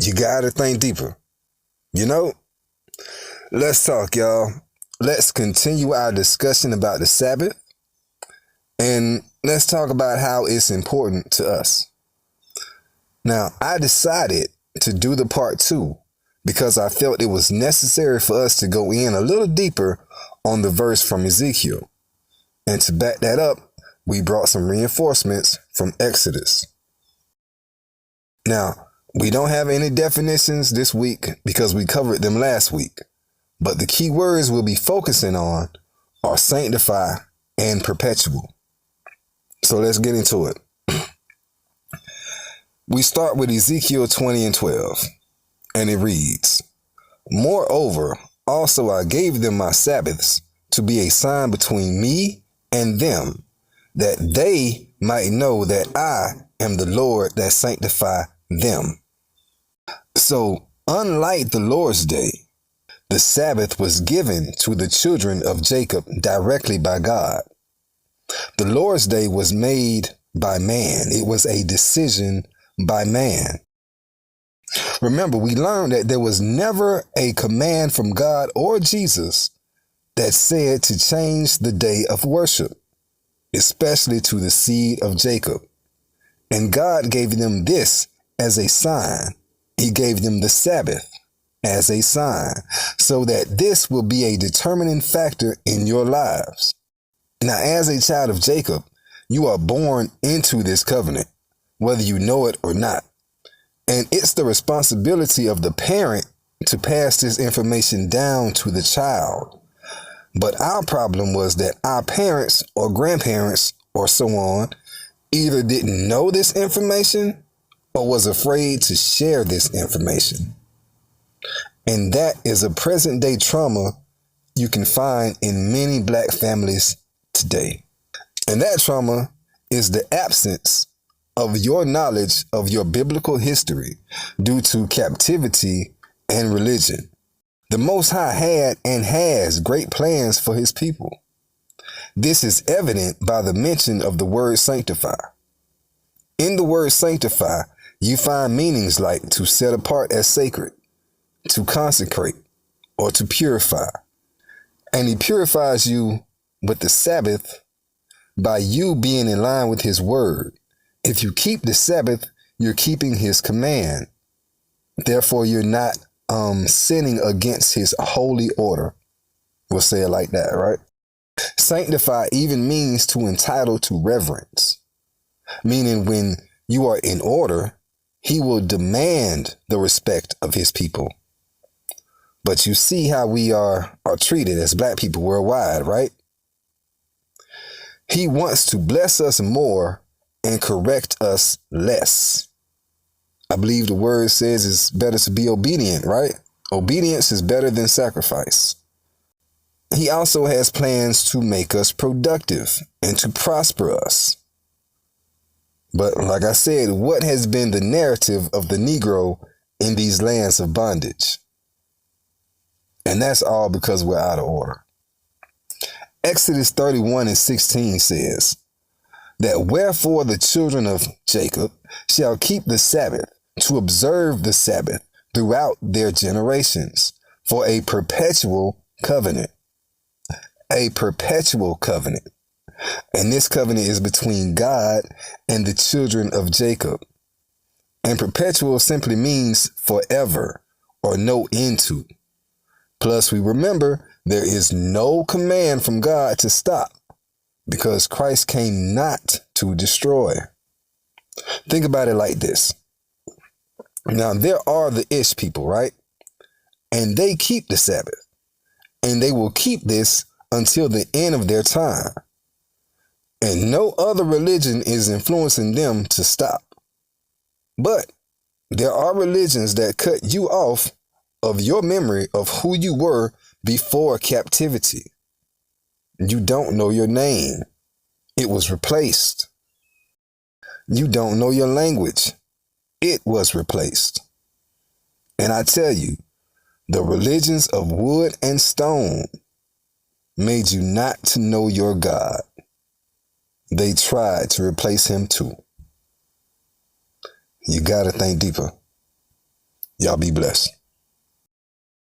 You gotta think deeper. You know, let's talk, y'all. Let's continue our discussion about the Sabbath, and let's talk about how it's important to us. Now, I decided to do the part 2 because I felt it was necessary for us to go in a little deeper on the verse from Ezekiel. And to back that up, we brought some reinforcements from Exodus. Now, we don't have any definitions this week because we covered them last week, but the key words we'll be focusing on are sanctify and perpetual. So let's get into it. We start with Ezekiel 20:12, and it reads, "Moreover, also I gave them my Sabbaths to be a sign between me and them, that they might know that I am the Lord that sanctify them." So, unlike the Lord's Day, the Sabbath was given to the children of Jacob directly by God. The Lord's Day was made by man. It was a decision by man. Remember, we learned that there was never a command from God or Jesus that said to change the day of worship, especially to the seed of Jacob. And God gave them this as a sign. He gave them the Sabbath as a sign, so that this will be a determining factor in your lives. Now, as a child of Jacob, you are born into this covenant, whether you know it or not. And it's the responsibility of the parent to pass this information down to the child. But our problem was that our parents or grandparents or so on either didn't know this information or was afraid to share this information. And that is a present day trauma you can find in many Black families today. And that trauma is the absence of your knowledge of your biblical history due to captivity and religion. The Most High had and has great plans for his people. This is evident by the mention of the word sanctify. In the word sanctify, you find meanings like to set apart as sacred, to consecrate, or to purify. And he purifies you with the Sabbath by you being in line with his word. If you keep the Sabbath, you're keeping his command. Therefore, you're not sinning against his holy order. We'll say it like that, right? Sanctify even means to entitle to reverence, meaning when you are in order, he will demand the respect of his people. But you see how we are treated as Black people worldwide, right? He wants to bless us more and correct us less. I believe the word says it's better to be obedient, right? Obedience is better than sacrifice. He also has plans to make us productive and to prosper us. But like I said, what has been the narrative of the Negro in these lands of bondage? And that's all because we're out of order. Exodus 31:16 says that wherefore the children of Jacob shall keep the Sabbath to observe the Sabbath throughout their generations for a perpetual covenant. A perpetual covenant. And this covenant is between God and the children of Jacob. And perpetual simply means forever or no end to. Plus, we remember there is no command from God to stop because Christ came not to destroy. Think about it like this. Now, there are the Ish people, right? And they keep the Sabbath. And they will keep this until the end of their time. And no other religion is influencing them to stop. But there are religions that cut you off of your memory of who you were before captivity. You don't know your name. It was replaced. You don't know your language. It was replaced. And I tell you, the religions of wood and stone made you not to know your God. They tried to replace him too. You gotta think deeper. Y'all be blessed.